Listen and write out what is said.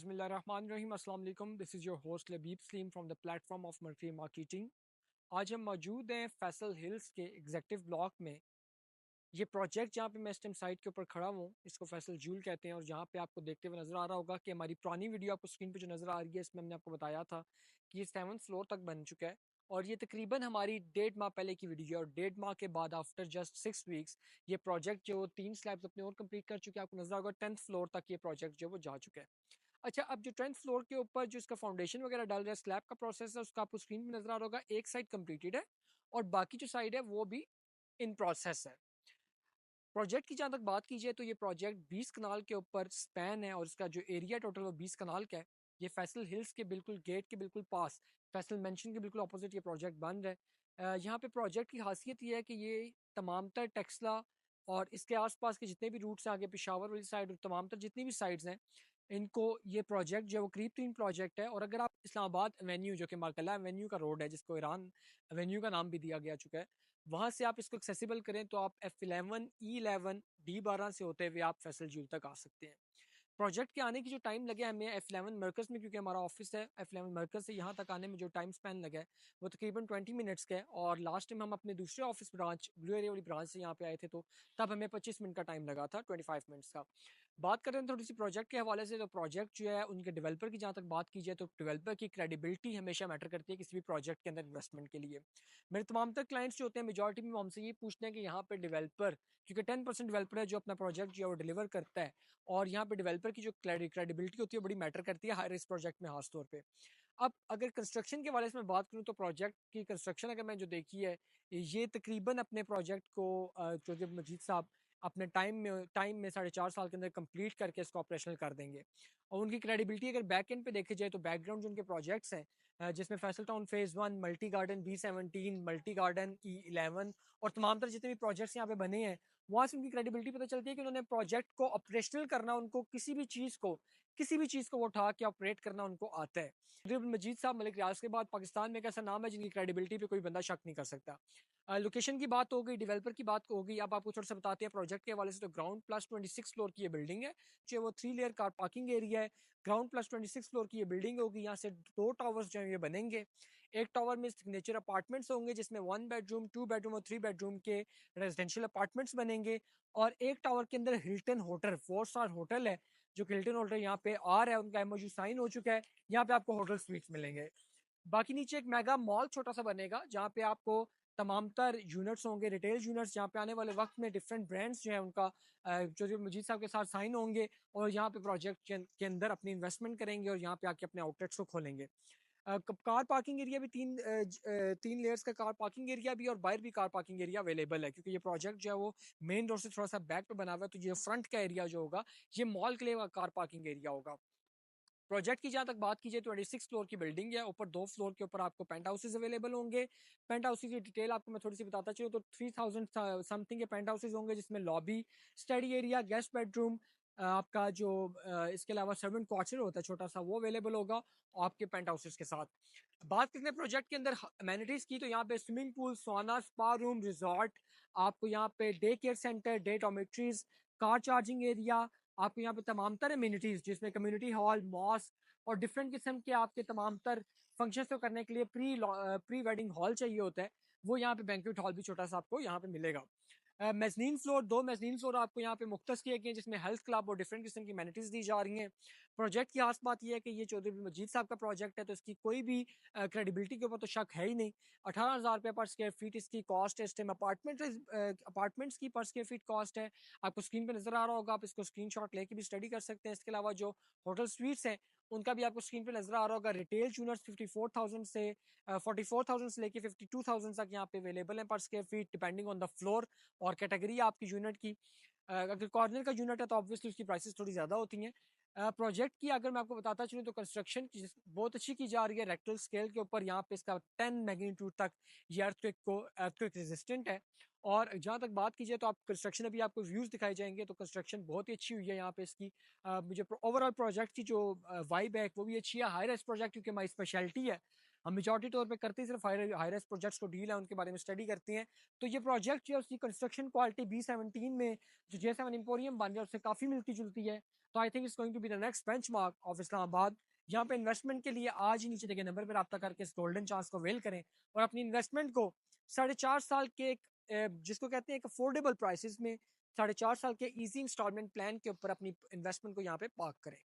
बिस्मिल्लाहिर्रहमानिर्रहीम अस्सलाम वालेकुम। This is your host Labib Saleem from the platform of Murphy marketing. आज हम मौजूद हैं फैसल हिल्स के एग्जेक्टिव ब्लॉक में। ये प्रोजेक्ट जहाँ पे मैं इस टाइम साइट के ऊपर खड़ा हूँ इसको फैसल जूल कहते हैं, और जहाँ पे आपको देखते हुए नज़र आ रहा होगा कि हमारी पुरानी वीडियो आपको स्क्रीन पे जो नज़र आ रही है इसमें हमने आपको बताया था कि ये 7th फ्लोर तक बन चुका है। और ये तकरीबन हमारी 1.5 माह पहले की वीडियो है, और 1.5 माह के बाद आफ्टर जस्ट 6 वीक्स ये प्रोजेक्ट जो 3 स्लैब्स अपने और कंप्लीट कर चुके हैं। आपको नजर होगा 10th फ्लोर तक ये प्रोजेक्ट जो वो जा चुका है। अच्छा, अब जो 10th फ्लोर के ऊपर जो इसका फाउंडेशन वगैरह डाल रहा है, स्लैब का प्रोसेस है, उसका आपको स्क्रीन पे नजर आ रहा होगा। एक साइड कंप्लीटेड है और बाकी जो साइड है वो भी इन प्रोसेस है। प्रोजेक्ट की जहाँ तक बात की जाए तो ये प्रोजेक्ट 20 कनाल के ऊपर स्पैन है, और इसका जो एरिया टोटल वो 20 कनाल का है। ये फैसल हिल्स के बिल्कुल गेट के बिल्कुल पास, फैसल मेंशन के बिल्कुल अपोजिट ये प्रोजेक्ट बन रहा है। यहाँ पे प्रोजेक्ट की खासियत ये है कि ये तमाम तर टेक्सला और इसके आसपास के जितने भी रूट्स हैं, आगे पेशावर वाली साइड और तमाम तर जितनी भी साइड्स हैं, इनको ये प्रोजेक्ट जो है वो करीब 3 प्रोजेक्ट है। और अगर आप इस्लामाबाद एवेन्यू जो कि मार्कला एवेन्यू का रोड है, जिसको ईरान एवेन्यू का नाम भी दिया गया चुका है, वहाँ से आप इसको एक्सेसिबल करें तो आप F11 E11 D12 से होते हुए आप फैसल झील तक आ सकते हैं। प्रोजेक्ट के आने की जो टाइम लगे हमें F11 मरकज़ में, क्योंकि हमारा ऑफिस है F11 मरकज़ से यहाँ तक आने में जो टाइम स्पेन लगा है वो तकरीबन 20 मिनट्स का है। और लास्ट टाइम हम अपने दूसरे ऑफिस ब्रांच ब्लू एरिया वाली ब्रांच से यहाँ पे आए थे तो तब हमें 25 मिनट का टाइम लगा था, 25 मिनट्स का। बात करें थोड़ी सी प्रोजेक्ट के हवाले से, तो प्रोजेक्ट जो है उनके डेवलपर की जहाँ तक बात की जाए तो डेवलपर की क्रेडिबिलिटी हमेशा मैटर करती है किसी भी प्रोजेक्ट के अंदर इन्वेस्टमेंट के लिए। मेरे तमाम तक क्लाइंट्स जो होते हैं मेजॉरिटी में वो हमसे ये पूछते हैं कि यहाँ पे डेवलपर, क्योंकि 10% डेवलपर है जो अपना प्रोजेक्ट जो है वो डिलीवर करता है, और यहाँ पे डेवलपर की जो क्रेडिबिलिटी होती है बड़ी मैटर करती है हाई रिस्क प्रोजेक्ट में खास तौर पे। अब अगर कंस्ट्रक्शन के वाले से मैं बात करूँ तो प्रोजेक्ट की कंस्ट्रक्शन अगर मैं जो देखी है, ये तकरीबन अपने प्रोजेक्ट को जो मजीद साहब अपने टाइम में 4.5 साल के अंदर कंप्लीट करके इसको ऑपरेशनल कर देंगे। और उनकी क्रेडिबिलिटी अगर बैक एंड पे देखे जाए तो बैकग्राउंड जो उनके प्रोजेक्ट्स हैं, जिसमें Faisal town phase 1, multi garden B17, multi garden E11 और तमाम तरह जितने भी प्रोजेक्ट्स यहाँ पे बने हैं, वहाँ से उनकी क्रेडिबिलिटी पता चलती है कि उन्होंने प्रोजेक्ट को ऑपरेशनल करना, उनको किसी भी चीज़ को वो उठा के ऑपरेट करना उनको आता है। मजीद साहब मलिक रियाज के बाद पाकिस्तान में एक ऐसा नाम है जिनकी क्रेडिबिलिटी पे कोई बंदा शक नहीं कर सकता। लोकेशन की बात हो गई, डेवलपर की बात हो गई। अब आपको थोड़ा सा बताते हैं प्रोजेक्ट के हवाले से। तो ग्राउंड प्लस 26 फ्लोर की ये बिल्डिंग है, जो वो 3 लेयर कार पार्किंग एरिया है। ग्राउंड प्लस 26 फ्लोर की ये बिल्डिंग होगी। यहाँ से 2 टावर्स जो है ये बनेंगे। एक टावर में सिग्नेचर अपार्टमेंट्स होंगे जिसमें 1 बेडरूम, 2 बेडरूम और 3 बेडरूम के रेजिडेंशियल अपार्टमेंट्स बनेंगे। और एक टावर के अंदर हिल्टन होटल, 4 स्टार होटल है, जो कि हिल्टन होटल यहाँ पे आ रहा है, उनका MOU साइन हो चुका है। यहाँ पे आपको होटल स्वीट्स मिलेंगे। बाकी नीचे एक मेगा मॉल छोटा सा बनेगा जहाँ पे आपको तमाम तर यूनिट्स होंगे, रिटेल यूनिट्स, जहाँ पे आने वाले वक्त में डिफरेंट ब्रांड्स जो है उनका जो मजीद साहब के साथ साइन होंगे और यहाँ पे प्रोजेक्ट के अंदर अपनी इन्वेस्टमेंट करेंगे और यहाँ पे आके अपने आउटलेट्स को खोलेंगे। कार पार्किंग एरिया भी 3 लेयर्स का कार पार्किंग एरिया भी, और बाहर भी कार पार्किंग एरिया अवेलेबल है, क्योंकि ये प्रोजेक्ट जो है वो मेन रोड से थोड़ा सा बैक पे बना हुआ है। तो ये फ्रंट का एरिया जो होगा ये मॉल के लिए कार पार्किंग एरिया होगा। प्रोजेक्ट की जहाँ तक बात कीजिए, 26 फ्लोर की बिल्डिंग है। ऊपर 2 फ्लोर के ऊपर आपको पेंट हाउसेज अवेलेबल होंगे। पेंट हाउसेज की डिटेल आपको मैं थोड़ी सी बताता चलूँ तो 3000 समथिंग के पेंट हाउसेज होंगे, जिसमें lobby, study area, guest bedroom, आपका जो इसके अलावा सर्वेंट क्वार्टर होता है छोटा सा, वो अवेलेबल होगा आपके पेंट हाउसेज के साथ। बात करते हैं प्रोजेक्ट के अंदर अमेनिटीज की, तो यहाँ पे स्विमिंग पूल, सोना, स्पा रूम, रिजॉर्ट, आपको यहाँ पे day care centre, day dormitories, car charging area, आपको यहाँ पे तमाम तर अम्यूनिटीज जिसमें कम्युनिटी हॉल, मॉस्क और डिफरेंट किस्म के आपके तमाम तर फंक्शन को करने के लिए प्री वेडिंग हॉल चाहिए होता है, वो यहाँ पे बैंक्वेट हॉल भी छोटा सा आपको यहाँ पे मिलेगा। मेजनीन फ्लोर, 2 मेजनीन फ्लोर आपको यहाँ पे मुख्तस किए गए हैं, जिसमें हेल्थ क्लब और डिफरेंट किस्म की अमेनिटीज दी जा रही हैं। प्रोजेक्ट की खास बात यह है कि ये चौधरी मजीद साहब का प्रोजेक्ट है, तो इसकी कोई भी क्रेडिबिलिटी के ऊपर तो शक है ही नहीं। 18,000 रुपये पर स्क्वायर फीट इसकी कॉस्ट है। इस टाइम अपार्टमेंट्स की पर स्क्वायर फीट कॉस्ट है, आपको स्क्रीन पे नजर आ रहा होगा, आप इसको स्क्रीनशॉट लेके भी स्टडी कर सकते हैं। इसके अलावा जो होटल स्वीट्स हैं उनका भी आपको स्क्रीन पे नजर आ रहा होगा। रिटेल यूनिट्स 54,000 से 44,000 से लेके 52,000 तक यहाँ पे अवेलेबल हैं पर square feet, depending on the floor और कैटेगरी आपकी यूनिट की। अगर कॉर्नर का यूनिट है तो ऑब्वियसली उसकी प्राइसेस थोड़ी ज़्यादा होती हैं। प्रोजेक्ट की अगर मैं आपको बताता चलूँ तो कंस्ट्रक्शन की बहुत अच्छी की जा रही है रेक्टल स्केल के ऊपर। यहाँ पे इसका 10 मैग्नीट्यूड तक ये अर्थक्वेक रेजिस्टेंट है। और जहाँ तक बात कीजिए तो आप कंस्ट्रक्शन, अभी आपको व्यूज़ दिखाए जाएंगे, तो कंस्ट्रक्शन बहुत ही अच्छी हुई है यहाँ पे इसकी। मुझे ओवरऑल प्रोजेक्ट की जो वाइब है वो भी अच्छी है। हाई रेस प्रोजेक्ट क्योंकि हमारी स्पेशलिटी है, हम मेजॉरिटी तौर पे करते ही सिर्फ हाई प्रोजेक्ट्स को डील है उनके बारे में स्टडी करते हैं। तो ये प्रोजेक्ट जो है उसकी कंस्ट्रक्शन क्वालिटी B17 में जो J7 इंपोरियम बन रहा है उससे काफ़ी मिलती जुलती है। तो I think it's going to be the next benchmark of Islamabad. यहाँ पे इन्वेस्टमेंट के लिए आज ही नीचे देखे नंबर पर रब्ता करके इस गोल्डन चांस को वेल करें और अपनी इन्वेस्टमेंट को 4.5 साल के एक जिसको कहते हैं एक अफोर्डेबल प्राइसेस में 4.5 साल के इजी इंस्टॉलमेंट प्लान के ऊपर अपनी इन्वेस्टमेंट को यहाँ पे पार्क करें।